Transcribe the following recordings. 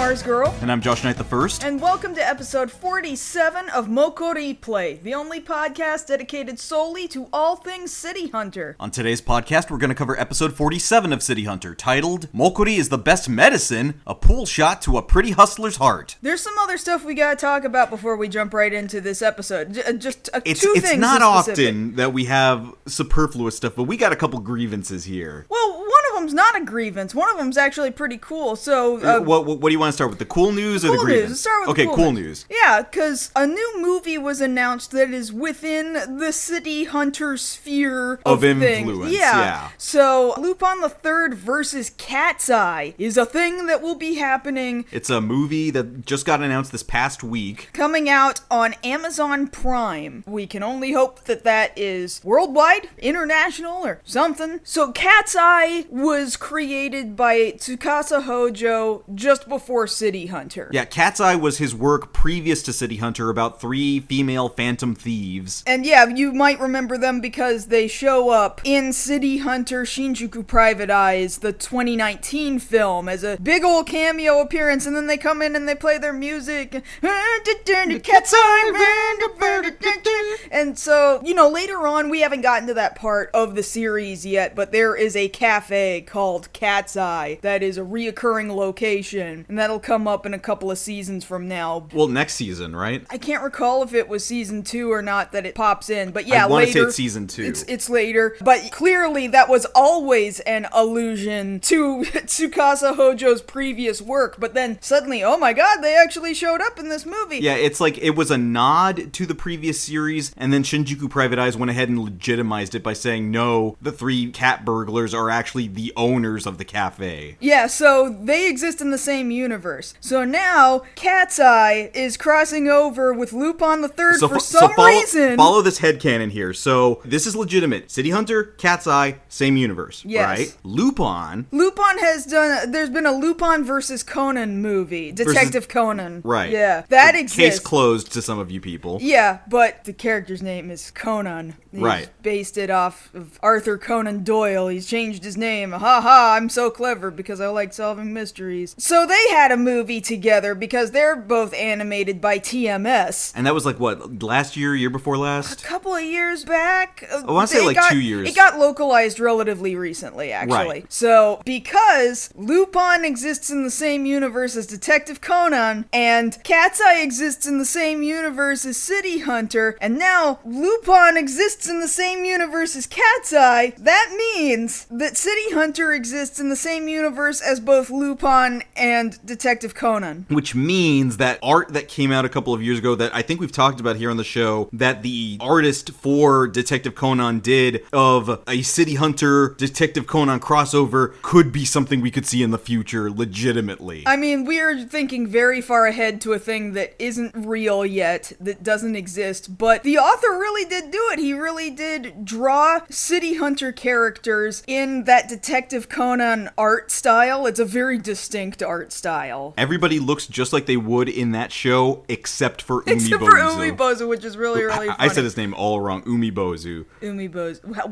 MarzGurl. And I'm JoshKnightTheFirst. And welcome to episode 47 of MokkoriPlay, the only podcast dedicated solely to all things City Hunter. On today's podcast, we're going to cover episode 47 of City Hunter, titled, Mokkori is the Best Medicine, a Pool Shot to a Pretty Hustler's Heart. There's some other stuff we gotta talk about before we jump right into this episode. Two things. It's not often that we have superfluous stuff, but we got a couple grievances here. Well, one of them's not a grievance. One of them's actually pretty cool. So, what do you want to start with? The cool news or the grievance? Let's start with the cool news. Yeah, because a new movie was announced that is within the City Hunter sphere of influence. Yeah. So, Lupin the Third versus Cat's Eye is a thing that will be happening. It's a movie that just got announced this past week. Coming out on Amazon Prime. We can only hope that that is worldwide, international, or something. So, Cat's Eye was created by Tsukasa Hojo just before City Hunter. Yeah, Cat's Eye was his work previous to City Hunter about 3 female phantom thieves. And yeah, you might remember them because they show up in City Hunter Shinjuku Private Eyes, the 2019 film, as a big old cameo appearance, and then they come in and they play their music. Cat's Eye! And so, later on, we haven't gotten to that part of the series yet, but there is a cafe called Cat's Eye that is a reoccurring location, and that'll come up in a couple of seasons from now. Well, next season, right? I can't recall if it was season 2 or not that it pops in, but yeah, I want to say later. it's season 2. It's later, but clearly that was always an allusion to Tsukasa Hojo's previous work, but then suddenly, oh my god, they actually showed up in this movie. Yeah, it's like it was a nod to the previous series, and then Shinjuku Private Eyes went ahead and legitimized it by saying, no, the 3 cat burglars are actually the owners of the cafe. Yeah, so they exist in the same universe. So now, Cat's Eye is crossing over with Lupin the Third for some reason. Follow this headcanon here. So, this is legitimate. City Hunter, Cat's Eye, same universe, yes. Right? Lupin has done, there's been a Lupin versus Conan movie. Detective Conan. Right. Yeah, that exists. Case closed to some of you people. Yeah, but the character's name is Conan. He's based it off of Arthur Conan Doyle. He's changed his name. Ha, I'm so clever because I like solving mysteries. So they had a movie together because they're both animated by TMS. And that was like, what, last year before last? A couple of years back. I want to say like 2 years. It got localized relatively recently, actually. Right. So, because Lupin exists in the same universe as Detective Conan, and Cat's Eye exists in the same universe as City Hunter, and now Lupin exists in the same universe as Cat's Eye, that means that City Hunter exists in the same universe as both Lupin and Detective Conan. Which means that art that came out a couple of years ago that I think we've talked about here on the show, that the artist for Detective Conan did of a City Hunter Detective Conan crossover could be something we could see in the future legitimately. I mean, we're thinking very far ahead to a thing that isn't real yet, that doesn't exist, but the author really did do it. He really did draw City Hunter characters in that Detective Conan art style. It's a very distinct art style. Everybody looks just like they would in that show, except for Umibozu. Except for Umibozu, which is really, really funny. I said his name all wrong. Umibozu.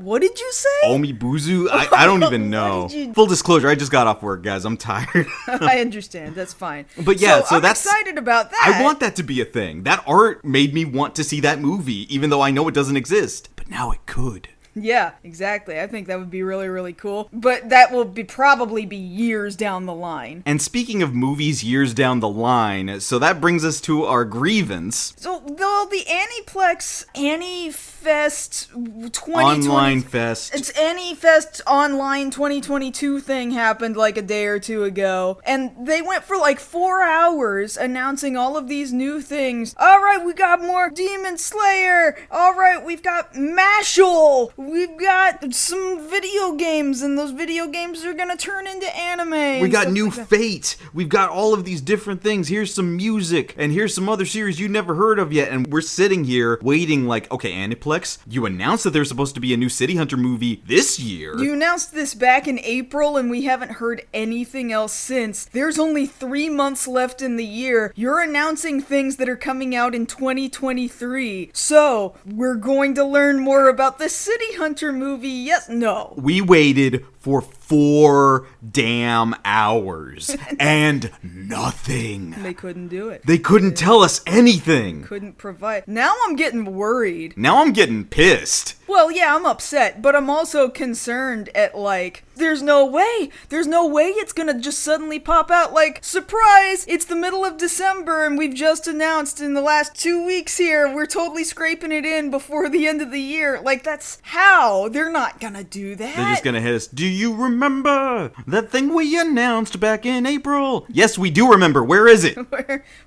What did you say? Omibuzu? I don't even know. Full disclosure, I just got off work, guys. I'm tired. I understand. That's fine. But yeah, so I'm excited about that. I want that to be a thing. That art made me want to see that movie, even though I know it doesn't exist. But now it could. Yeah, exactly. I think that would be really, really cool. But that will probably be years down the line. And speaking of movies years down the line, so that brings us to our grievance. So, the Aniplex AniFest 2020... Online Fest. It's AniFest Online 2022 thing happened like a day or two ago. And they went for like 4 hours announcing all of these new things. Alright, we got more Demon Slayer. Alright, we've got Mashal. We've got some video games, and those video games are gonna turn into anime. We got new Fate. We've got all of these different things. Here's some music, and here's some other series you never heard of yet. And we're sitting here waiting like, okay, Aniplex, you announced that there's supposed to be a new City Hunter movie this year. You announced this back in April, and we haven't heard anything else since. There's only 3 months left in the year. You're announcing things that are coming out in 2023. So, we're going to learn more about the City City Hunter movie, yes, no. We waited for 4 damn hours and nothing. They couldn't do it. They couldn't tell us anything. Couldn't provide. Now I'm getting worried. Now I'm getting pissed. Well, yeah, I'm upset, but I'm also concerned at, like, there's no way it's gonna just suddenly pop out like, surprise, it's the middle of December and we've just announced in the last 2 weeks here, we're totally scraping it in before the end of the year. Like, that's how. They're not gonna do that. They're just gonna hit us. Do you remember that thing we announced back in April? Yes, we do remember. Where is it?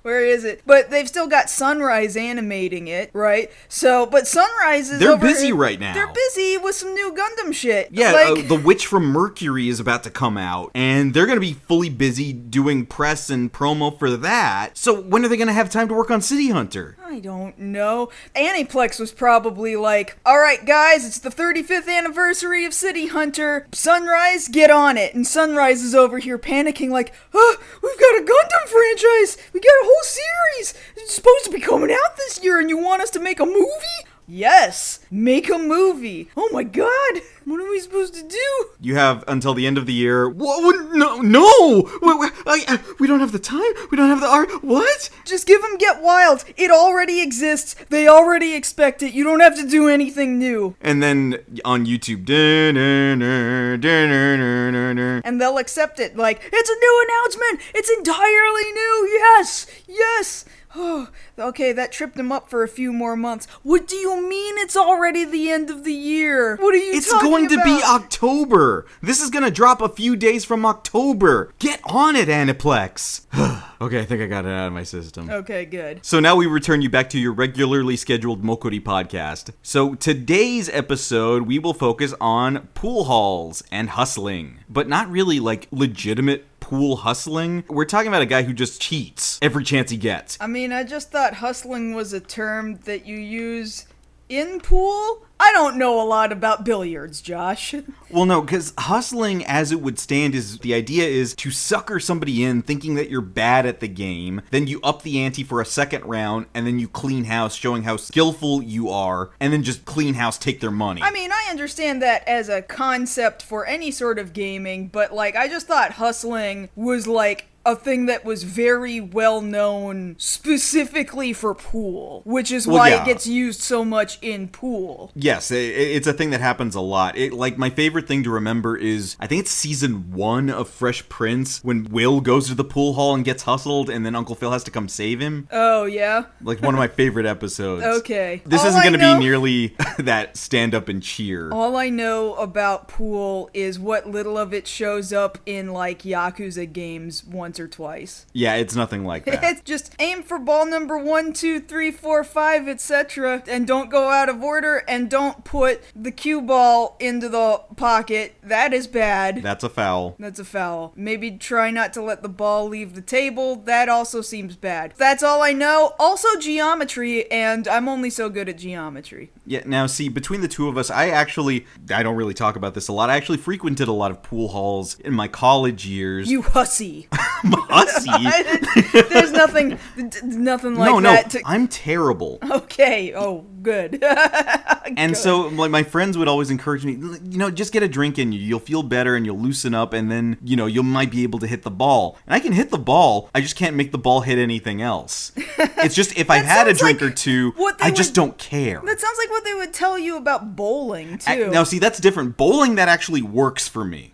Where is it? But they've still got Sunrise animating it, right? So, but Sunrise is They're busy right now. They're busy with some new Gundam shit. Yeah, like, The Witch from Mercury is about to come out, and they're going to be fully busy doing press and promo for that. So when are they going to have time to work on City Hunter? I don't know. Aniplex was probably like, alright guys, it's the 35th anniversary of City Hunter. Sunrise, get on it. And Sunrise is over here panicking like, oh, we've got a Gundam franchise. We got a whole series. It's supposed to be coming out this year and you want us to make a movie? Yes, make a movie. Oh my god, what are we supposed to do? You have until the end of the year. No! We don't have the time. We don't have the art. What? Just give them Get Wild. It already exists. They already expect it. You don't have to do anything new. And then on YouTube, and they'll accept it. Like, it's a new announcement. It's entirely new. Yes, yes. Oh, okay, that tripped him up for a few more months. What do you mean it's already the end of the year? What are you It's talking going about? to be October. This is going to drop a few days from October. Get on it, Aniplex. Okay, I think I got it out of my system. Okay, good. So now we return you back to your regularly scheduled Mokkori podcast. So today's episode, we will focus on pool halls and hustling. But not really like legitimate pool hustling. We're talking about a guy who just cheats every chance he gets. I mean, I just thought hustling was a term that you use in pool. I don't know a lot about billiards, Josh. Well, no, because hustling as it would stand is, the idea is to sucker somebody in thinking that you're bad at the game, then you up the ante for a second round, and then you clean house, showing how skillful you are, and then just clean house, take their money. I mean, I understand that as a concept for any sort of gaming, but, like, I just thought hustling was, like, a thing that was very well known specifically for pool, which is why it gets used so much in pool. Yes, it's a thing that happens a lot. Like, my favorite thing to remember is, I think it's season 1 of Fresh Prince, when Will goes to the pool hall and gets hustled, and then Uncle Phil has to come save him. Oh, yeah? Like, one of my favorite episodes. Okay. This isn't going to be nearly that stand-up and cheer. All I know about pool is what little of it shows up in, like, Yakuza games once or twice. Yeah, it's nothing like that. It's just aim for ball number 1, 2, 3, 4, 5, etc. And don't go out of order, and don't put the cue ball into the pocket. That is bad. That's a foul. That's a foul. Maybe try not to let the ball leave the table. That also seems bad. That's all I know. Also geometry, and I'm only so good at geometry. Yeah, now see, between the two of us, I don't really talk about this a lot. I actually frequented a lot of pool halls in my college years. You hussy. Hussy? There's nothing like that. No, I'm terrible. Okay, oh, good. And good. so, like, my friends would always encourage me, just get a drink in you. You'll feel better and you'll loosen up, and then, you might be able to hit the ball. And I can hit the ball, I just can't make the ball hit anything else. It's just, if I've had a drink or two, I just don't care. That sounds like what they would tell you about bowling, too. Now, see, that's different. Bowling, that actually works for me.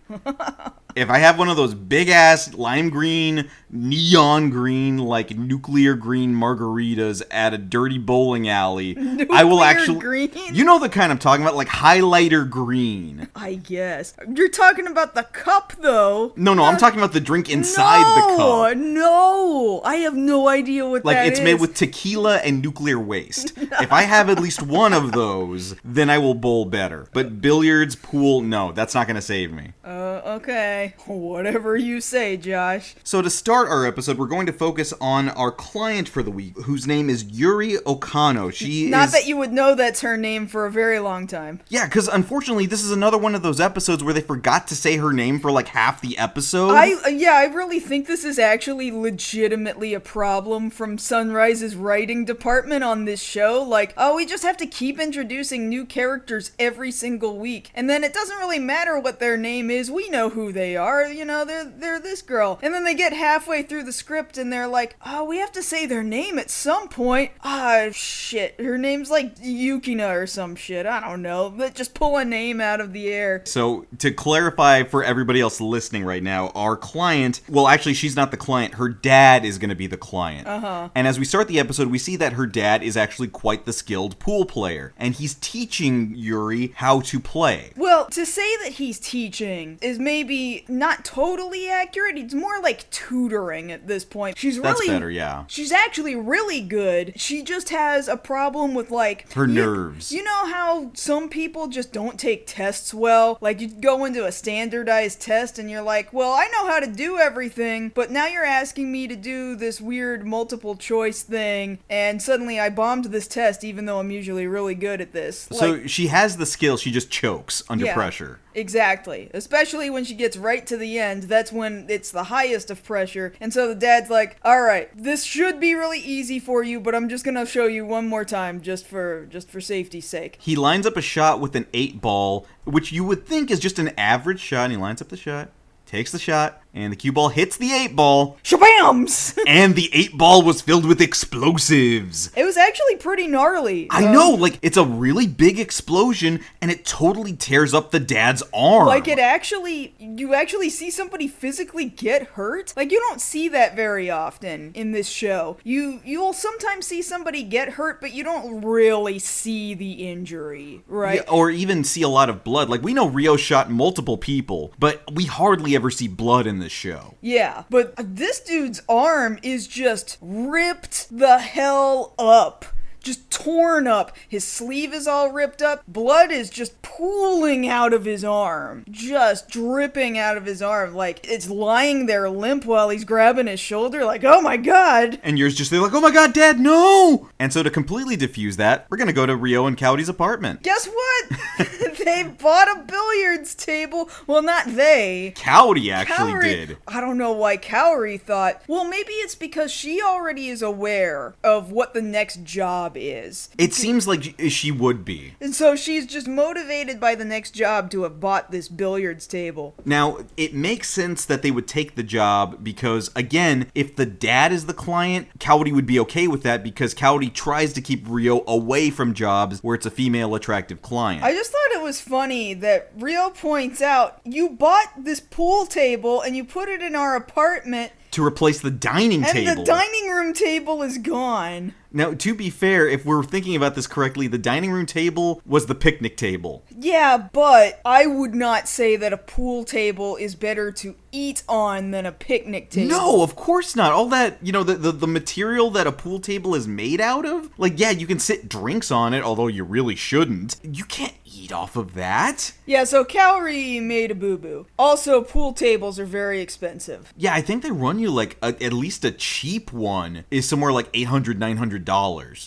If I have one of those big-ass lime green, neon green, like nuclear green margaritas at a dirty bowling alley, I will actually... green? You know the kind I'm talking about, like highlighter green. I guess. You're talking about the cup, though. No, I'm talking about the drink inside the cup. No, I have no idea what that is. Like, it's made with tequila and nuclear waste. If I have at least one of those, then I will bowl better. But billiards, pool, no, that's not going to save me. Okay. Whatever you say, Josh. So to start start our episode, we're going to focus on our client for the week, whose name is Yuri Okano. Not that you would know that's her name for a very long time. Yeah, because unfortunately, this is another one of those episodes where they forgot to say her name for like half the episode. I really think this is actually legitimately a problem from Sunrise's writing department on this show. Like, oh, we just have to keep introducing new characters every single week, and then it doesn't really matter what their name is. We know who they are. You know, they're this girl. And then they get halfway through the script and they're like, oh, we have to say their name at some point. Ah, shit. Her name's like Yukina or some shit. I don't know. But just pull a name out of the air. So, to clarify for everybody else listening right now, our client, well, actually, she's not the client. Her dad is going to be the client. And as we start the episode, we see that her dad is actually quite the skilled pool player. And he's teaching Yuri how to play. Well, to say that he's teaching is maybe not totally accurate. It's more like tutoring at this point. That's better, yeah. She's actually really good. She just has a problem with like her nerves. You know how some people just don't take tests well? Like you go into a standardized test and you're like, well, I know how to do everything, but now you're asking me to do this weird multiple choice thing, and suddenly I bombed this test even though I'm usually really good at this. So she has the skill, she just chokes under pressure. Exactly. Especially when she gets right to the end, that's when it's the highest of pressure. And so the dad's like, alright, this should be really easy for you, but I'm just gonna show you one more time just for safety's sake. He lines up a shot with an 8-ball, which you would think is just an average shot, and he lines up the shot, takes the shot, and the cue ball hits the 8-ball. Shabams! And the 8-ball was filled with explosives. It was actually pretty gnarly. I know, like, it's a really big explosion, and it totally tears up the dad's arm. Like, you actually see somebody physically get hurt? Like, you don't see that very often in this show. You'll sometimes see somebody get hurt, but you don't really see the injury, right? Yeah, or even see a lot of blood. Like, we know Rio shot multiple people, but we hardly ever see blood in this show. Yeah, but this dude's arm is just ripped the hell up. Just torn up. His sleeve is all ripped up. Blood is just pooling out of his arm. Just dripping out of his arm. Like, it's lying there limp while he's grabbing his shoulder. Like, oh my god. And yours just like, oh my god, Dad, no! And so to completely diffuse that, we're gonna go to Rio and Cowdy's apartment. Guess what? They bought a billiards table. Well, not they. Cowdy actually did. I don't know why Cowrie thought. Well, maybe it's because she already is aware of what the next job is. It seems like she would be. And so she's just motivated by the next job to have bought this billiards table. Now, it makes sense that they would take the job because, again, if the dad is the client, Cowdy would be okay with that because Cowdy tries to keep Rio away from jobs where it's a female attractive client. I just thought it was funny that Rio points out, you bought this pool table and you put it in our apartment to replace the dining table. And the dining room table is gone. Now, to be fair, if we're thinking about this correctly, the dining room table was the picnic table. Yeah, but I would not say that a pool table is better to eat on than a picnic table. No, of course not. All that, you know, the material that a pool table is made out of, like, yeah, you can sit drinks on it, although you really shouldn't. You can't eat off of that. Yeah, so Cowrie made a boo-boo. Also, pool tables are very expensive. Yeah, I think they run you, like, at least a cheap one is somewhere like $800, $900,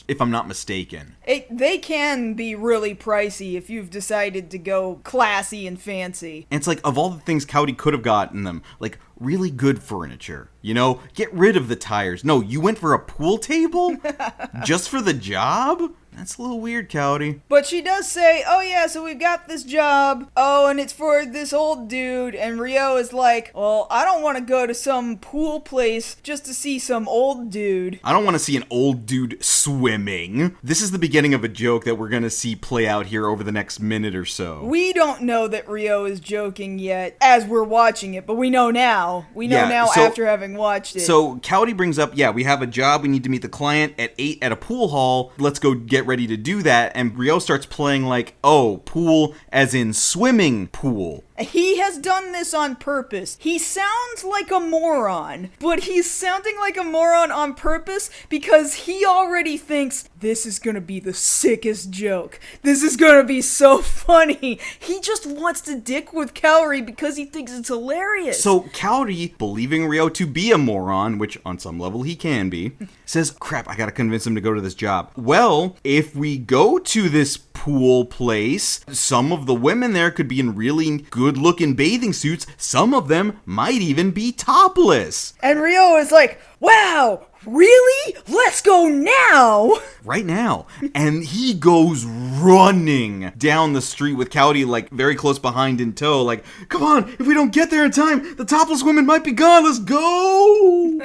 if I'm not mistaken. They can be really pricey if you've decided to go classy and fancy. And it's like, of all the things Cowdy could have gotten them, like, really good furniture, you know? Get rid of the tires. No, you went for a pool table? Just for the job? That's a little weird, Cowdy. But she does say, oh yeah, so we've got this job. Oh, and it's for this old dude. And Rio is like, well, I don't want to go to some pool place just to see some old dude. I don't want to see an old dude swimming. This is the beginning of a joke that we're going to see play out here over the next minute or so. We don't know that Rio is joking yet as we're watching it, but we know now. We know after having watched it. So Cowdy brings up, yeah, we have a job. We need to meet the client at 8 at a pool hall. Let's go get ready to do that. And Rio starts playing like, oh, pool as in swimming pool. He has done this on purpose. He sounds like a moron, but he's sounding like a moron on purpose because he already thinks this is gonna be the sickest joke. This is gonna be so funny. He just wants to dick with Kaori because he thinks it's hilarious. So Kaori, believing Ryo to be a moron, which on some level he can be, says, crap, I gotta convince him to go to this job. Well, if we go to this pool place, some of the women there could be in really good-looking bathing suits. Some of them might even be topless. And Ryo is like, wow, really? Let's go now! Right now. And he goes running down the street with Kaori, like, very close behind in tow. Like, come on, if we don't get there in time, the topless women might be gone. Let's go!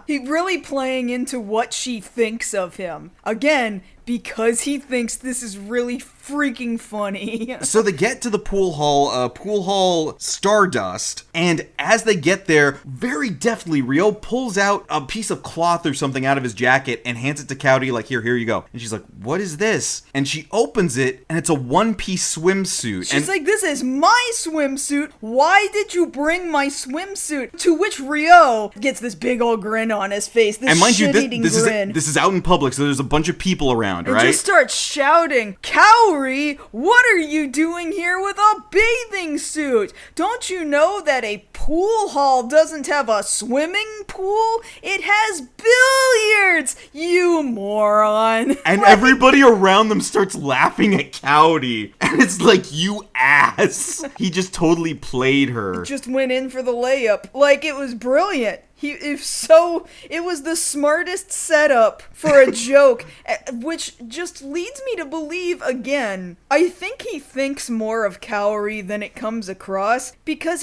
He really playing into what she thinks of him. Again, because he thinks this is really freaking funny. So they get to the pool hall Stardust, and as they get there, very deftly, Ryo pulls out a piece of cloth or something out of his jacket and hands it to Kaori, like, here you go. And she's like, what is this? And she opens it, and it's a one-piece swimsuit. She's like, this is my swimsuit. Why did you bring my swimsuit? To which Ryo gets this big old grin on his face, this shit-eating grin. This is out in public, so there's a bunch of people around, right? And just starts shouting, Kaori, what are you doing here with a bathing suit? Don't you know that a pool hall doesn't have a swimming pool? It has billiards, you moron. And everybody around them starts laughing at Kaori. And it's like, you ass. He just totally played her. Just went in for the layup. Like, it was brilliant. It was the smartest setup for a joke, which just leads me to believe, again, I think he thinks more of Kaori than it comes across, because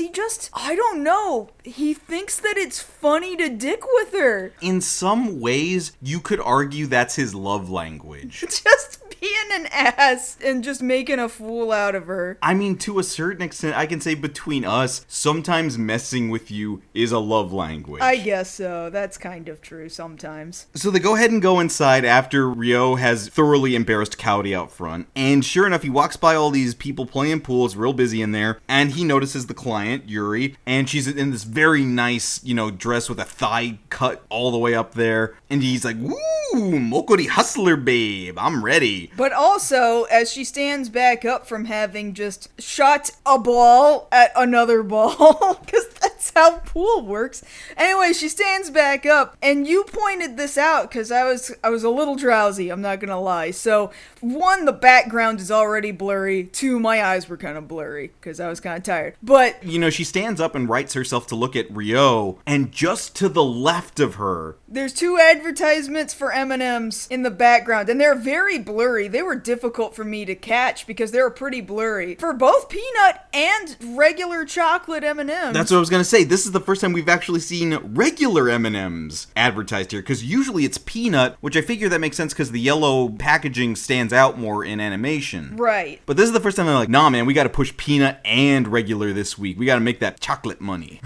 I don't know, he thinks that it's funny to dick with her. In some ways, you could argue that's his love language. Just being an ass and just making a fool out of her. I mean, to a certain extent, I can say between us, sometimes messing with you is a love language. I guess so. That's kind of true sometimes. So they go ahead and go inside after Ryo has thoroughly embarrassed Kaori out front. And sure enough, he walks by all these people playing pool. It's real busy in there. And he notices the client, Yuri. And she's in this very nice, dress with a thigh cut all the way up there. And he's like, woo, Mokkori hustler babe, I'm ready. But also, as she stands back up from having just shot a ball at another ball, because that's how pool works. Anyway, she stands back up, and you pointed this out, because I was a little drowsy, I'm not gonna lie. So, 1, the background is already blurry. 2, my eyes were kind of blurry, because I was kind of tired. But, she stands up and rights herself to look at Ryo, and just to the left of her, there's 2 advertisements for M&Ms in the background, and they're very blurry. They were difficult for me to catch because they were pretty blurry. For both peanut and regular chocolate M&Ms. That's what I was gonna say. This is the first time we've actually seen regular M&Ms advertised here, because usually it's peanut, which I figure that makes sense because the yellow packaging stands out more in animation. Right. But this is the first time they're like, nah man, we gotta push peanut and regular this week. We gotta make that chocolate money.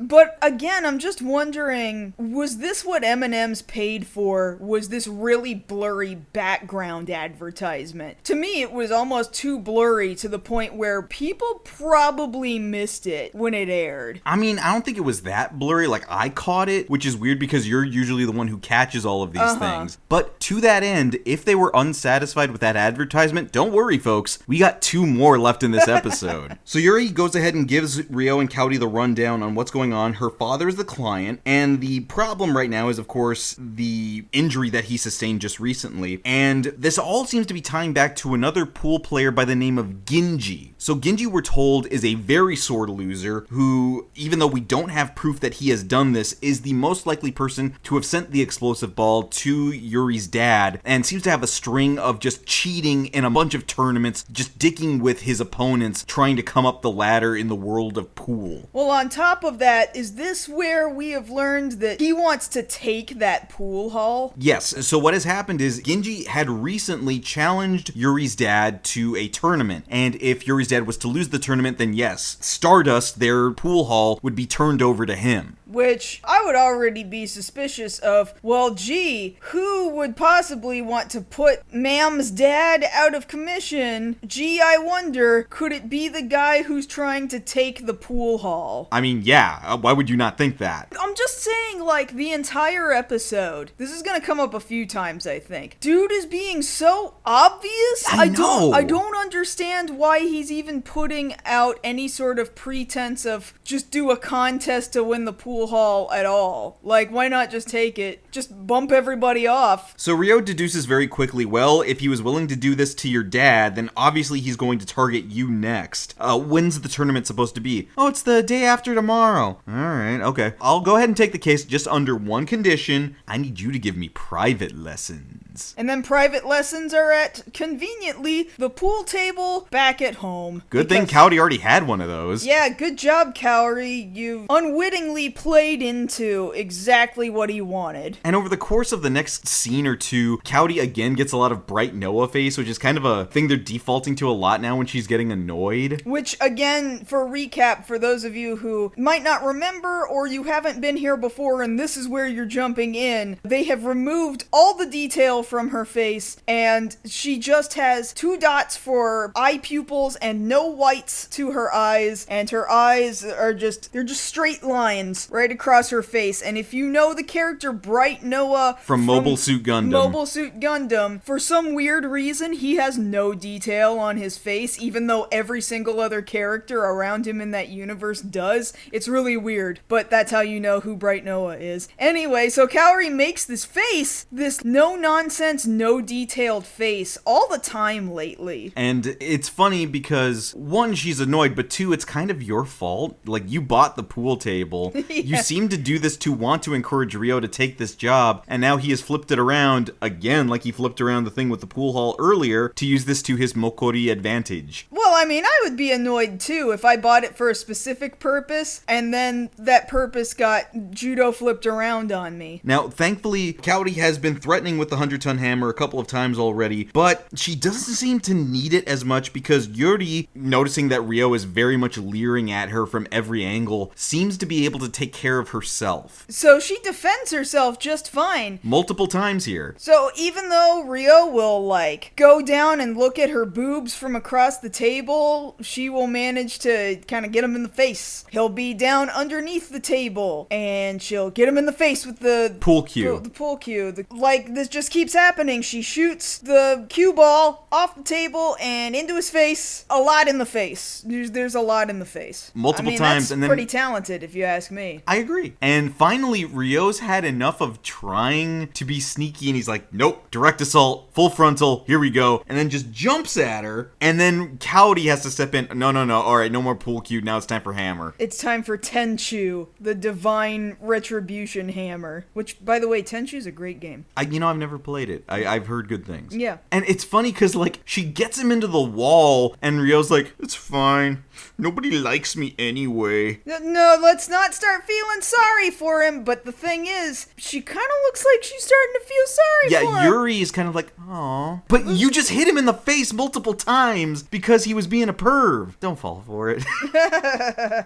But again, I'm just wondering, was this what M&M's paid for? Was this really blurry background advertisement? To me, it was almost too blurry to the point where people probably missed it when it aired. I mean, I don't think it was that blurry. Like, I caught it, which is weird because you're usually the one who catches all of these things. But to that end, if they were unsatisfied with that advertisement, don't worry, folks. We got 2 more left in this episode. So Yuri goes ahead and gives Ryo and Kaori the rundown on what's going on. Her father is the client, and the problem right now is, of course, the injury that he sustained just recently. And this all seems to be tying back to another pool player by the name of Ginji. So Ginji, we're told, is a very sore loser who, even though we don't have proof that he has done this, is the most likely person to have sent the explosive ball to Yuri's dad, and seems to have a string of just cheating in a bunch of tournaments, just dicking with his opponents, trying to come up the ladder in the world of pool. Well, on top of that, is this where we have learned that he wants to take that pool hall? Yes, so what has happened is Ginji had recently challenged Yuri's dad to a tournament, and if Yuri's dad was to lose the tournament, then yes, Stardust, their pool hall, would be turned over to him. which I would already be suspicious of. Well, gee, who would possibly want to put Ma'am's dad out of commission? Gee, I wonder, could it be the guy who's trying to take the pool hall? I mean, yeah, why would you not think that? I'm just saying, like, the entire episode, this is gonna come up a few times, I think. Dude is being so obvious. I know. I don't understand why he's even putting out any sort of pretense of just do a contest to win the pool hall at all. Like, why not just take it? Just bump everybody off. So Ryo deduces very quickly, well, if he was willing to do this to your dad, then obviously he's going to target you next. When's the tournament supposed to be? Oh, it's the day after tomorrow. Alright, okay. I'll go ahead and take the case just under one condition. I need you to give me private lessons. And then private lessons are at, conveniently, the pool table back at home. Good thing Cowdy already had one of those. Yeah, good job, Cowrie. You unwittingly played into exactly what he wanted. And over the course of the next scene or two, Cowdy again gets a lot of bright Noah face, which is kind of a thing they're defaulting to a lot now when she's getting annoyed. Which, again, for recap, for those of you who might not remember or you haven't been here before and this is where you're jumping in, they have removed all the detail from her face and she just has 2 dots for eye pupils and no whites to her eyes, and her eyes are they're just straight lines right across her face. And if you know the character Bright Noah from Mobile Suit Gundam, for some weird reason he has no detail on his face, even though every single other character around him in that universe does. It's really weird, but that's how you know who Bright Noah is. Anyway, so Cowrie makes this face, this no-nonsense, no-detailed face all the time lately. And it's funny because, 1, she's annoyed, but 2, it's kind of your fault. Like, you bought the pool table. Yeah. You seem to do this to want to encourage Ryo to take this job, and now he has flipped it around, again, like he flipped around the thing with the pool hall earlier, to use this to his Mokkori advantage. Well, I mean, I would be annoyed too if I bought it for a specific purpose, and then that purpose got judo flipped around on me. Now, thankfully, Cowdy has been threatening with the 100-ton hammer a couple of times already, but she doesn't seem to need it as much because Yuri, noticing that Ryo is very much leering at her from every angle, seems to be able to take care of herself. So she defends herself just fine. Multiple times here. So even though Ryo will, like, go down and look at her boobs from across the table, she will manage to kind of get him in the face. He'll be down underneath the table, and she'll get him in the face with the pool cue. The pool cue. Like, this just keeps happening. She shoots the cue ball off the table and into his face. A lot in the face. There's a lot in the face. Multiple times. That's and then pretty talented, if you ask me. I agree. And finally, Ryo's had enough of trying to be sneaky, and he's like, nope, direct assault, full frontal, here we go, and then just jumps at her, and then Cowdy has to step in. No, all right, no more pool cue, now it's time for hammer. It's time for Tenchu, the divine retribution hammer, which, by the way, Tenchu's a great game. I've never played it. I've heard good things. Yeah. And it's funny because, like, she gets him into the wall, and Ryo's like, it's fine. Nobody likes me anyway. No, let's not start feeling sorry for him. But the thing is, she kind of looks like she's starting to feel sorry for him. Yeah, Yuri is kind of like, aw. But you just hit him in the face multiple times because he was being a perv. Don't fall for it.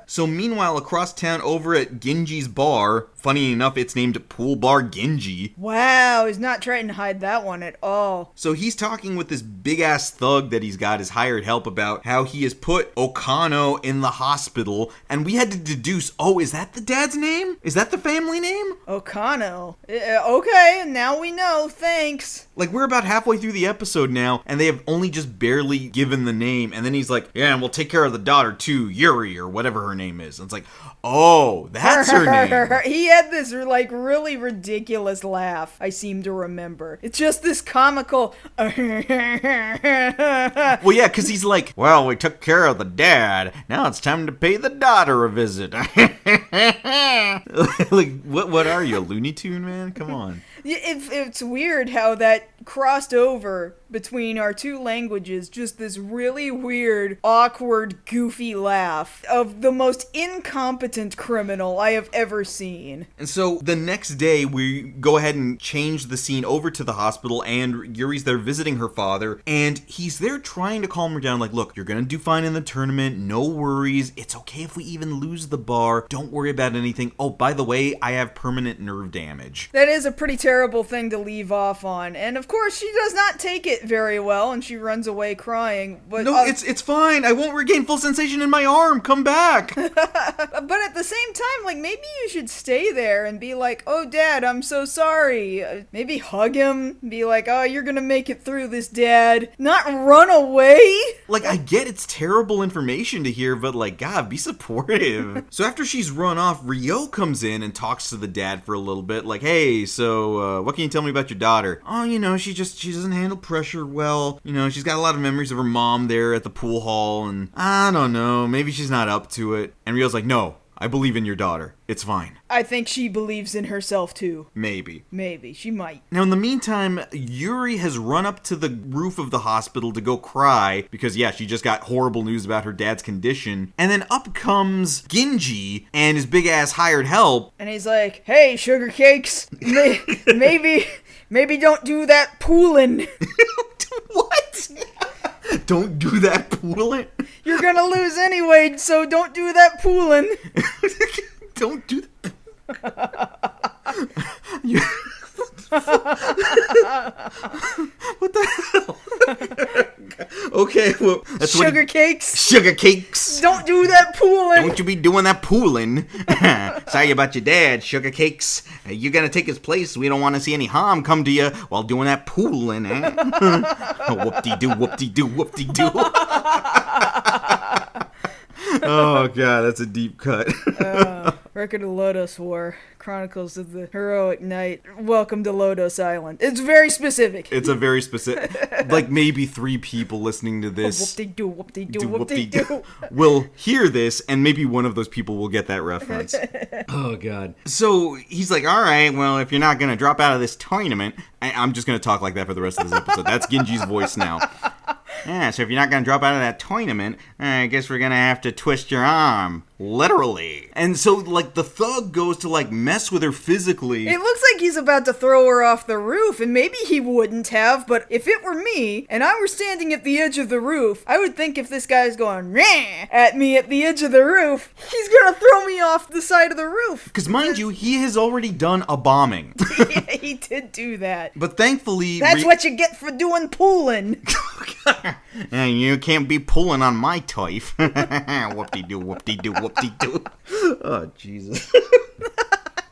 So meanwhile, across town over at Genji's bar, funny enough, it's named Pool Bar Genji. Wow, he's not trying to hide that one at all. So he's talking with this big-ass thug that he's got his hired help about how he has put Okano in the hospital, and we had to deduce, oh, is that the dad's name? Is that the family name? Okano. Okay, now we know, thanks. Like, we're about halfway through the episode now, and they have only just barely given the name, and then he's like, yeah, and we'll take care of the daughter too, Yuri, or whatever her name is. And it's like, oh, that's her name. He had this, like, really ridiculous laugh, I seem to remember. It's just this comical... Well, yeah, because he's like, well, we took care of the dad. Now it's time to pay the daughter a visit. Like, what are you, a Looney Tune, man? Come on. It's weird how that crossed over between our two languages, just this really weird, awkward, goofy laugh of the most incompetent criminal I have ever seen. And so the next day, we go ahead and change the scene over to the hospital, and Yuri's there visiting her father, and he's there trying to calm her down, like, look, you're gonna do fine in the tournament, no worries, it's okay if we even lose the bar, don't worry about anything. Oh, by the way, I have permanent nerve damage. That is a pretty terrible thing to leave off on, and of course she does not take it very well, and she runs away crying. But no, it's fine. I won't regain full sensation in my arm. Come back. But at the same time, like, maybe you should stay there and be like, oh, Dad, I'm so sorry. Maybe hug him. Be like, oh, you're gonna make it through this, Dad. Not run away. Like, I get it's terrible information to hear, but, like, God, be supportive. So after she's run off, Ryo comes in and talks to the dad for a little bit. Like, hey, so, what can you tell me about your daughter? Oh, you know, she doesn't handle pressure well. You know, she's got a lot of memories of her mom there at the pool hall, and I don't know, maybe she's not up to it. And Ryo's like, no, I believe in your daughter. It's fine. I think she believes in herself, too. Maybe. She might. Now, in the meantime, Yuri has run up to the roof of the hospital to go cry because, yeah, she just got horrible news about her dad's condition. And then up comes Genji and his big-ass hired help. And he's like, hey, sugar cakes, maybe don't do that poolin'. What? Don't do that poolin'? You're gonna lose anyway, so don't do that poolin'. Don't do that. What the hell? Okay, well, that's Sugar cakes. Sugar cakes. Don't do that poolin'. Don't you be doing that poolin'. Sorry about your dad, Sugar Cakes. You're gonna take his place. We don't want to see any harm come to you while doing that poolin', eh? Whoop-de-doo, whoop-de-doo, whoop-de-doo. Oh, God, that's a deep cut. Record of Lodos War. Chronicles of the Heroic Knight. Welcome to Lodos Island. It's very specific. It's a very specific... Like, maybe 3 people listening to this... Whoop-de-doo, whoop-de-doo, whoop-de-doo. Will hear this, and maybe one of those people will get that reference. Oh, God. So, he's like, all right, well, if you're not going to drop out of this tournament... I'm just going to talk like that for the rest of this episode. That's Genji's voice now. Yeah, so if you're not going to drop out of that tournament, I guess we're going to have to twist your arm. Literally. And so, like, the thug goes to, like, mess with her physically. It looks like he's about to throw her off the roof, and maybe he wouldn't have, but if it were me, and I were standing at the edge of the roof, I would think if this guy's going, Rah! At me at the edge of the roof, he's gonna throw me off the side of the roof. Because, mind you, he has already done a bombing. Yeah, he did do that. But thankfully... That's what you get for doing pooling. And you can't be pulling on my turf. Whoop-de-doo, whoop-de-doo, whoop-de-doo. Oh, Jesus.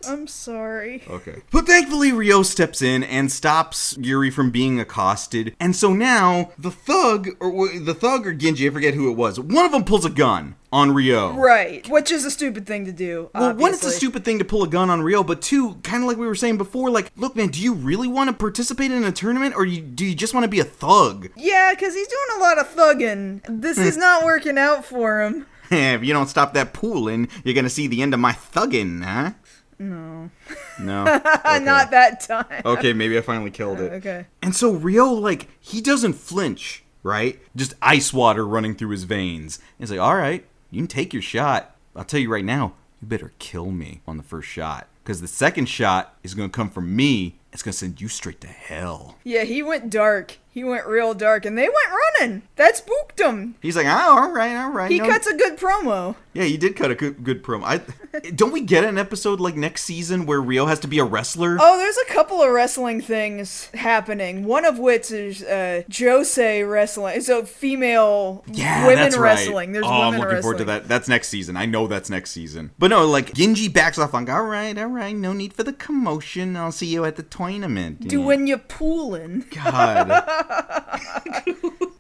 I'm sorry. Okay. But thankfully, Ryo steps in and stops Yuri from being accosted. And so now, the thug or Genji, I forget who it was, one of them pulls a gun on Ryo. Right. Which is a stupid thing to do, Well, obviously. one, it's a stupid thing to pull a gun on Ryo, but two, kind of like we were saying before, like, look, man, do you really want to participate in a tournament, or do you just want to be a thug? Yeah, because he's doing a lot of thugging. This is not working out for him. If you don't stop that pooling, you're gonna see the end of my thugging, huh? No. No? Okay. Not that time. Okay, maybe I finally killed it. Okay. And so Ryo, like, he doesn't flinch, right? Just ice water running through his veins. He's like, all right, you can take your shot. I'll tell you right now, you better kill me on the first shot. Because the second shot is going to come from me. It's going to send you straight to hell. Yeah, he went dark. He went real dark, and they went running. That spooked him. He's like, oh, all right. He cuts a good promo. Yeah, he did cut a good promo. Don't we get an episode like next season where Ryo has to be a wrestler? Oh, there's a couple of wrestling things happening. One of which is Josei wrestling. So female women wrestling. There's women I'm looking wrestling. forward to that. That's next season. I know that's next season. But no, like, Genji backs off like, all right. No need for the commotion. I'll see you at the tournament. Doing your pooling. God.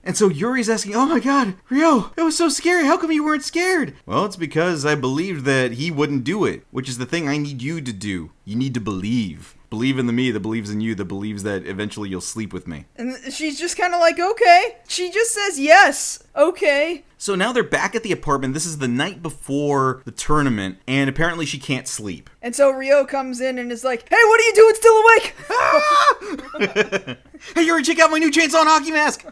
And so Yuri's asking, oh my God, Ryo, it was so scary. How come you weren't scared? Well, it's because I believed that he wouldn't do it, which is the thing I need you to do. You need to believe. Believe in the me that believes in you, that believes that eventually you'll sleep with me. And she's just kind of like, okay. She just says yes. Okay. So now they're back at the apartment. This is the night before the tournament, and apparently she can't sleep. And so Ryo comes in and is like, hey, what are you doing still awake? Hey, Yuri, check out my new chainsaw and hockey mask.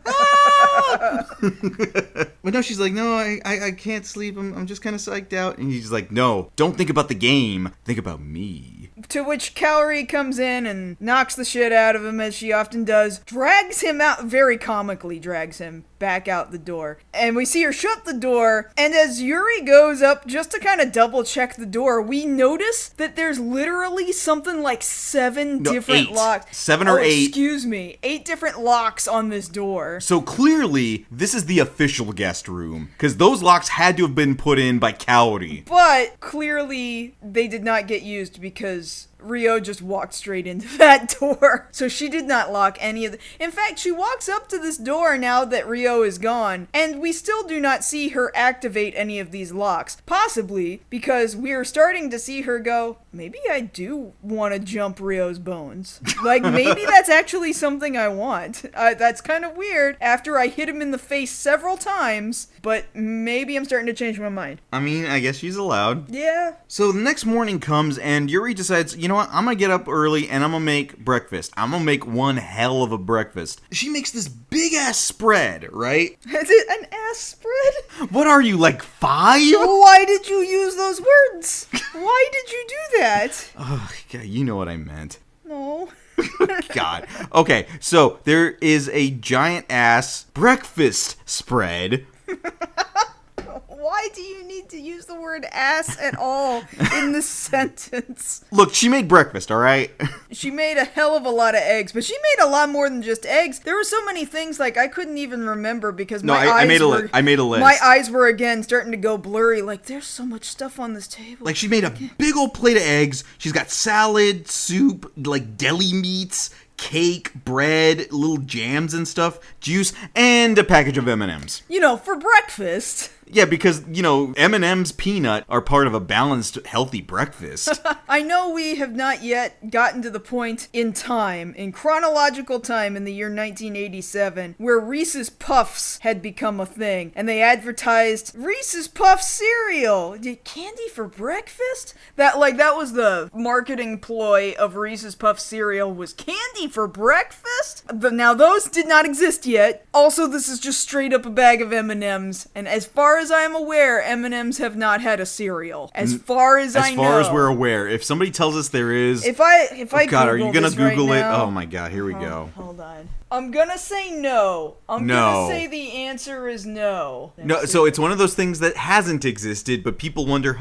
But no, she's like, no, I can't sleep. I'm just kind of psyched out. And he's like, no, don't think about the game. Think about me. To which Kaori comes in and knocks the shit out of him, as she often does, drags him out, very comically drags him back out the door. And we see her shut the door, and as Yuri goes up just to kind of double check the door, we notice that there's literally something like 7 different 8. locks. 7 or 8. Excuse me. 8 different locks on this door. So clearly, this is the official guest room, because those locks had to have been put in by Kaori. But clearly, they did not get used because Ryo just walked straight into that door. So she did not lock any of the... In fact, she walks up to this door now that Ryo is gone, and we still do not see her activate any of these locks. Possibly because we are starting to see her go, maybe I do want to jump Ryo's bones. Like, maybe that's actually something I want. That's kind of weird after I hit him in the face several times, but maybe I'm starting to change my mind. I mean, I guess she's allowed. Yeah. So the next morning comes, and Yuri decides, you know what, I'm gonna get up early and I'm gonna make breakfast. I'm gonna make one hell of a breakfast. She makes this big ass spread, right? Is it an ass spread? What are you, like 5? Why did you use those words? Why did you do that? Oh, God, you know what I meant. No. God. Okay, so there is a giant ass breakfast spread. Why do you need to use the word ass at all in this sentence? Look, she made breakfast, all right? She made a hell of a lot of eggs, but she made a lot more than just eggs. There were so many things, like, I couldn't even remember because I made a list. My eyes were, again, starting to go blurry. Like, there's so much stuff on this table. Like, she made a big old plate of eggs. She's got salad, soup, like deli meats, cake, bread, little jams and stuff, juice, and a package of M&Ms. You know, for breakfast. Yeah, because, you know, M&M's peanut are part of a balanced, healthy breakfast. I know we have not yet gotten to the point in time, in chronological time in the year 1987, where Reese's Puffs had become a thing, and they advertised Reese's Puffs cereal. Candy for breakfast? That was the marketing ploy of Reese's Puffs cereal, was candy for breakfast? Now, those did not exist yet. Also, this is just straight up a bag of M&Ms, and as far as I'm aware, M&Ms have not had a cereal. As far as I know. As far as we're aware. If somebody tells us there is... If I oh God, are you gonna Google right it? now, Oh my God, here we go. Hold on. I'm gonna say no. I'm gonna say the answer is no. No, so it's one of those things that hasn't existed, but people wonder,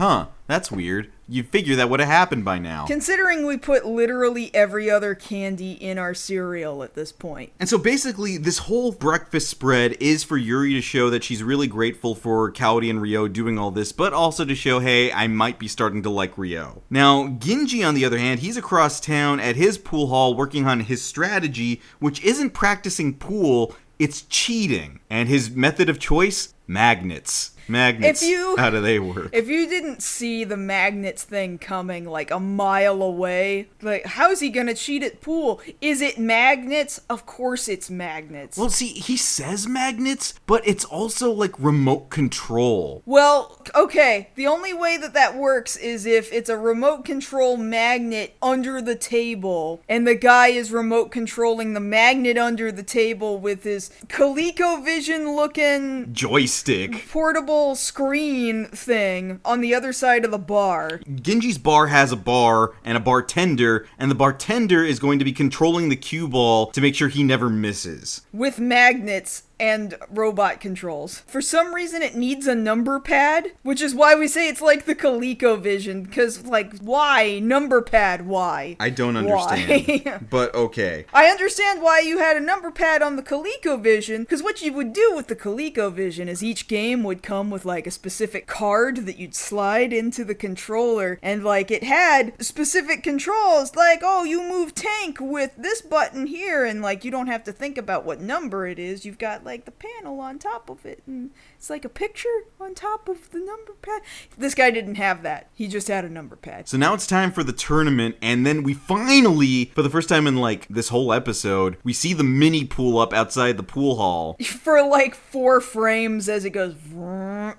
that's weird. You'd figure that would have happened by now. Considering we put literally every other candy in our cereal at this point. And so basically, this whole breakfast spread is for Yuri to show that she's really grateful for Kaori and Ryo doing all this, but also to show, hey, I might be starting to like Ryo. Now, Ginji, on the other hand, he's across town at his pool hall working on his strategy, which isn't practicing pool, it's cheating. And his method of choice? Magnets. How do they work? If you didn't see the magnets thing coming like a mile away, like, how's he gonna cheat at pool? Is it magnets? Of course it's magnets. Well, see, he says magnets, but it's also like remote control. Well, okay, the only way that works is if it's a remote control magnet under the table, and the guy is remote controlling the magnet under the table with his ColecoVision looking joystick portable screen thing on the other side of the bar. Genji's bar has a bar and a bartender, and the bartender is going to be controlling the cue ball to make sure he never misses. With magnets and robot controls. For some reason, it needs a number pad, which is why we say it's like the ColecoVision, because, like, why? Number pad, why? I don't understand. Why? But okay. I understand why you had a number pad on the ColecoVision, because what you would do with the ColecoVision is each game would come with, like, a specific card that you'd slide into the controller, and, like, it had specific controls, like, oh, you move tank with this button here, and, like, you don't have to think about what number it is. You've got, like, like the panel on top of it, and it's like a picture on top of the number pad. This guy didn't have that. He just had a number pad. So now it's time for the tournament, and then we finally, for the first time in like this whole episode, we see the mini pool up outside the pool hall. For like 4 frames as it goes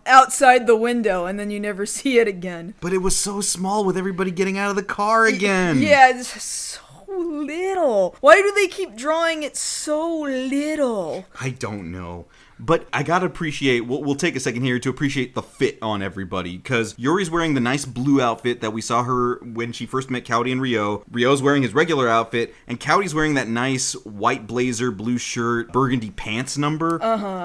outside the window, and then you never see it again. But it was so small with everybody getting out of the car again. Yeah, it's so little. Why do they keep drawing it so little? I don't know. But I gotta appreciate, we'll take a second here to appreciate the fit on everybody, because Yuri's wearing the nice blue outfit that we saw her when she first met Cowdy and Ryo. Ryo's wearing his regular outfit, and Cowdy's wearing that nice white blazer, blue shirt, burgundy pants number.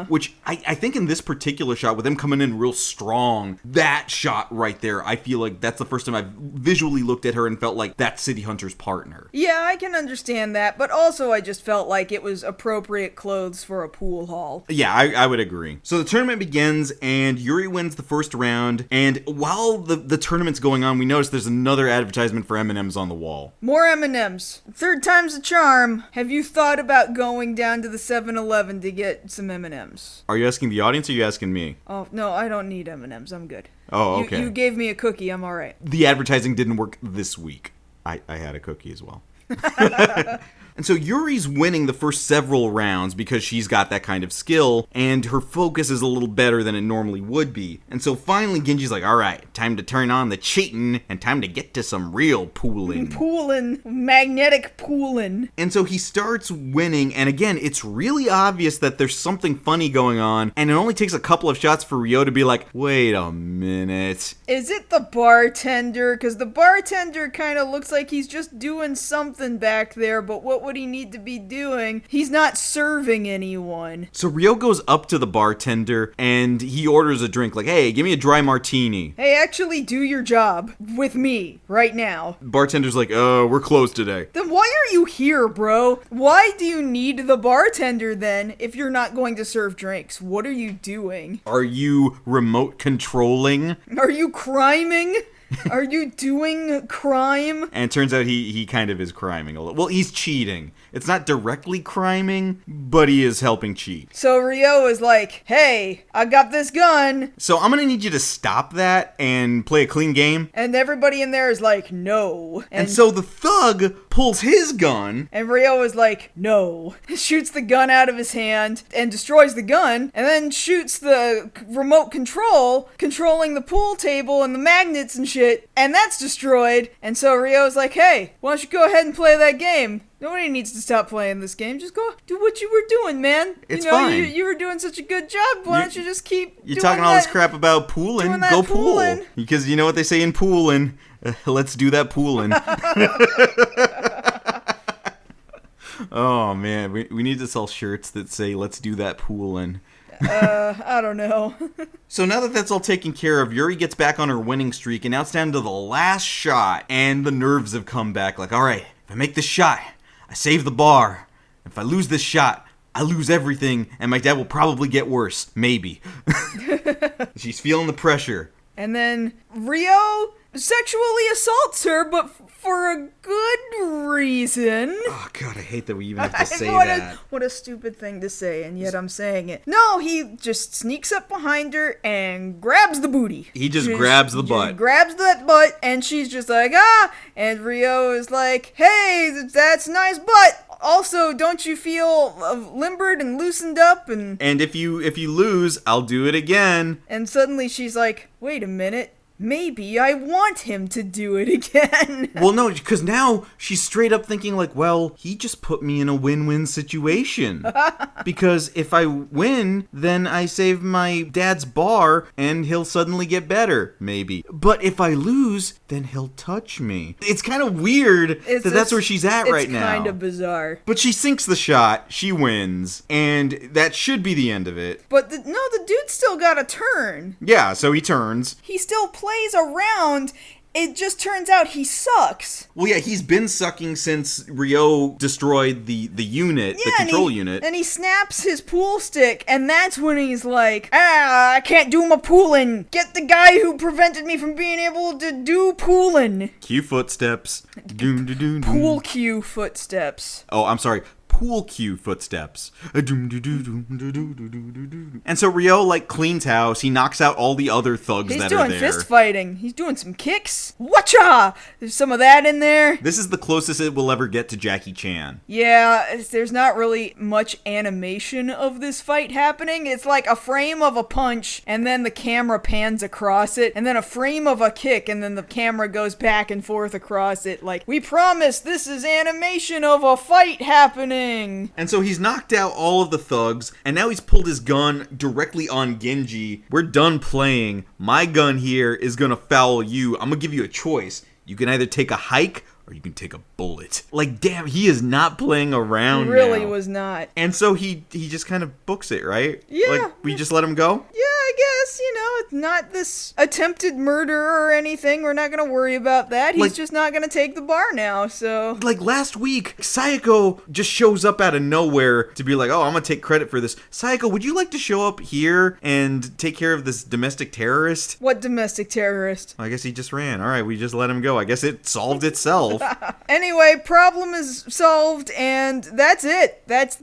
Which I think in this particular shot, with them coming in real strong, that shot right there, I feel like that's the first time I've visually looked at her and felt like that's City Hunter's partner. Yeah, I can understand that, but also I just felt like it was appropriate clothes for a pool hall. Yeah, I would agree. So the tournament begins, and Yuri wins the first round, and while the tournament's going on, we notice there's another advertisement for M&M's on the wall. More M&M's. 3rd time's the charm. Have you thought about going down to the 7-Eleven to get some M&M's? Are you asking the audience, or are you asking me? Oh, no, I don't need M&M's. I'm good. Oh, okay. You gave me a cookie. I'm all right. The advertising didn't work this week. I had a cookie as well. And so Yuri's winning the first several rounds because she's got that kind of skill, and her focus is a little better than it normally would be. And so finally Genji's like, alright, time to turn on the cheating, and time to get to some real poolin. Poolin. Magnetic poolin. And so he starts winning, and again, it's really obvious that there's something funny going on, and it only takes a couple of shots for Ryo to be like, wait a minute. Is it the bartender? Because the bartender kind of looks like he's just doing something back there, but what would he need to be doing? He's not serving anyone. So Ryo goes up to the bartender and he orders a drink, like, hey, give me a dry martini. Hey, actually do your job with me right now. Bartender's like, we're closed today. Then why are you here, bro? Why do you need the bartender then if you're not going to serve drinks? What are you doing? Are you remote controlling? Are you criming? Are you doing crime? And it turns out he kind of is criming a little. Well, he's cheating. It's not directly criming, but he is helping cheat. So Ryo is like, hey, I got this gun. So I'm gonna need you to stop that and play a clean game. And everybody in there is like, no. And so the thug pulls his gun. And Ryo is like, no. Shoots the gun out of his hand and destroys the gun. And then shoots the remote control, controlling the pool table and the magnets and shit. And that's destroyed. And so Ryo's like, hey, why don't you go ahead and play that game? Nobody needs to stop playing this game. Just go do what you were doing, man. It's fine. You were doing such a good job. Why don't you just keep You're doing talking all this crap about poolin'. Go pool. poolin'. Because you know what they say in poolin'. Let's do that poolin'. Oh, man. We need to sell shirts that say, let's do that poolin'. I don't know. So now that that's all taken care of, Yuri gets back on her winning streak, and now it's down to the last shot, and the nerves have come back. Like, all right, if I make this shot, I save the bar. If I lose this shot, I lose everything, and my dad will probably get worse. Maybe. She's feeling the pressure. And then Ryo sexually assaults her, but for a good reason. Oh, God, I hate that we even have to say that. What a stupid thing to say, and yet I'm saying it. No, he just sneaks up behind her and grabs the booty. He just grabs the butt. Grabs that butt, and she's just like, ah! And Ryo is like, hey, that's a nice butt! Also, don't you feel limbered and loosened up? And if you lose, I'll do it again. And suddenly she's like, wait a minute. Maybe I want him to do it again. Well, no, because now she's straight up thinking like, well, he just put me in a win-win situation. Because if I win, then I save my dad's bar and he'll suddenly get better, maybe. But if I lose, then he'll touch me. It's kind of weird that's where she's at right now. It's kind of bizarre. But she sinks the shot, she wins, and that should be the end of it. But the dude still got a turn. Yeah, so he turns. He still plays around. It just turns out he sucks. Well, yeah, he's been sucking since Ryo destroyed the unit, the control unit. And he snaps his pool stick, and that's when he's like, I can't do my poolin'. Get the guy who prevented me from being able to do poolin'. Cue footsteps. Pool cue footsteps. Oh, I'm sorry. pool cue footsteps. And so Ryo, like, cleans house. He knocks out all the other thugs that are there. He's doing fist fighting. He's doing some kicks. Whatcha! There's some of that in there. This is the closest it will ever get to Jackie Chan. Yeah, there's not really much animation of this fight happening. It's like a frame of a punch, and then the camera pans across it, and then a frame of a kick, and then the camera goes back and forth across it. Like, we promise this is animation of a fight happening. And so he's knocked out all of the thugs, and now he's pulled his gun directly on Genji. We're done playing. My gun here is gonna foul you. I'm gonna give you a choice. You can either take a hike, or you can take a bullet. Like, damn, he is not playing around now. Really was not. And so he just kind of books it, right? Yeah. Like, we just let him go? Yeah, I guess, it's not this attempted murder or anything. We're not gonna worry about that. He's just not gonna take the bar now, so... Like, last week, Sayako just shows up out of nowhere to be like, oh, I'm gonna take credit for this. Sayako, would you like to show up here and take care of this domestic terrorist? What domestic terrorist? I guess he just ran. All right, we just let him go. I guess it solved itself. Anyway, problem is solved, and that's it. That's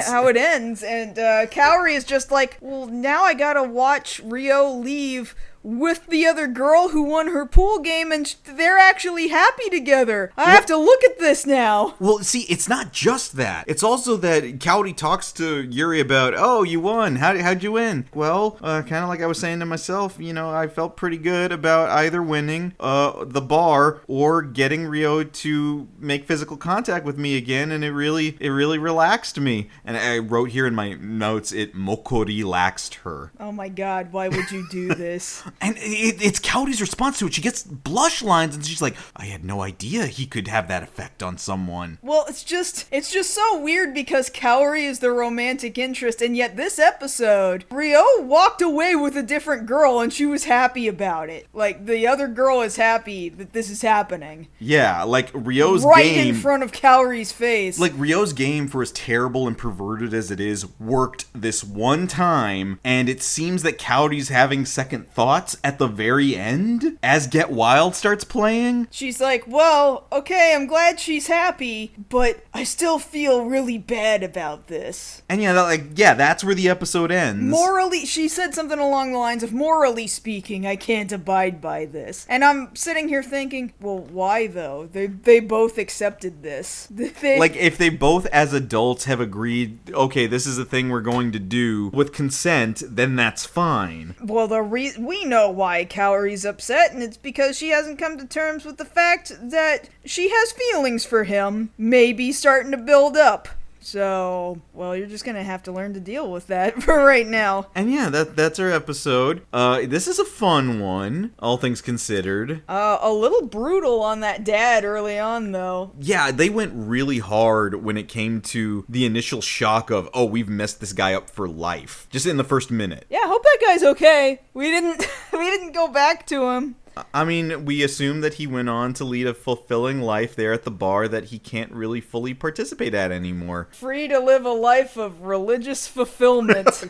how it ends. And Kaori is just like, well, now I gotta watch Ryo leave with the other girl who won her pool game, and they're actually happy together. I have to look at this now. Well, see, it's not just that. It's also that Kaori talks to Yuri about, oh, you won. How'd you win? Well, kind of like I was saying to myself, I felt pretty good about either winning the bar or getting Ryo to make physical contact with me again, and it really relaxed me. And I wrote here in my notes, it Mokkori-laxed her. Oh my god, why would you do this? And it's Kaori's response to it. She gets blush lines, and she's like, I had no idea he could have that effect on someone. Well, it's just so weird because Kaori is the romantic interest, and yet this episode, Ryo walked away with a different girl, and she was happy about it. Like, the other girl is happy that this is happening. Yeah, like, Ryo's right game... Right in front of Kaori's face. Like, Ryo's game, for as terrible and perverted as it is, worked this one time, and it seems that Kaori's having second thoughts at the very end as Get Wild starts playing. She's like, well, okay, I'm glad she's happy, but I still feel really bad about this. And that's where the episode ends. Morally, she said something along the lines of, morally speaking, I can't abide by this. And I'm sitting here thinking, well, why though? They both accepted this. Like, if they both as adults have agreed, okay, this is a thing we're going to do with consent, then that's fine. Well, we know why Kaori's upset, and it's because she hasn't come to terms with the fact that she has feelings for him, maybe starting to build up. So, well, you're just gonna have to learn to deal with that for right now. And yeah, that's our episode. This is a fun one, all things considered. A little brutal on that dad early on, though. Yeah, they went really hard when it came to the initial shock of, oh, we've messed this guy up for life. Just in the first minute. Yeah, I hope that guy's okay. We didn't go back to him. I mean, we assume that he went on to lead a fulfilling life there at the bar that he can't really fully participate at anymore. Free to live a life of religious fulfillment.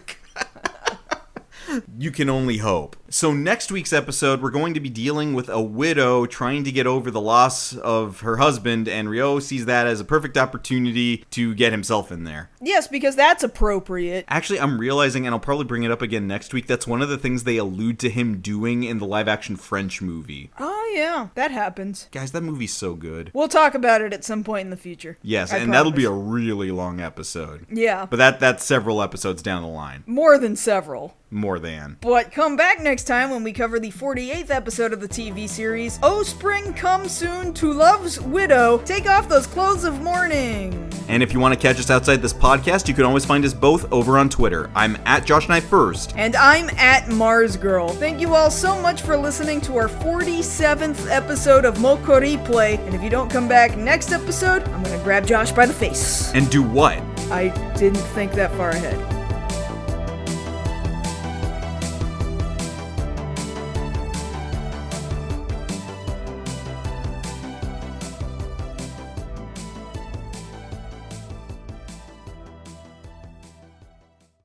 You can only hope. So next week's episode, we're going to be dealing with a widow trying to get over the loss of her husband, and Ryo sees that as a perfect opportunity to get himself in there. Yes, because that's appropriate. Actually, I'm realizing, and I'll probably bring it up again next week, that's one of the things they allude to him doing in the live-action French movie. Oh, yeah. That happens. Guys, that movie's so good. We'll talk about it at some point in the future. Yes, I and promise. that'll be a really long episode. Yeah. But that's several episodes down the line. More than several. More than. But come back next time when we cover the 48th episode of the TV series, Oh Spring Come Soon to Love's Widow, Take Off Those Clothes of Mourning. And if you want to catch us outside this podcast, you can always find us both over on Twitter. I'm at JoshKnightTheFirst. And I'm at MarzGurl. Thank you all so much for listening to our 47th episode of MokkoriPlay. And if you don't come back next episode, I'm gonna grab Josh by the face. And do what? I didn't think that far ahead.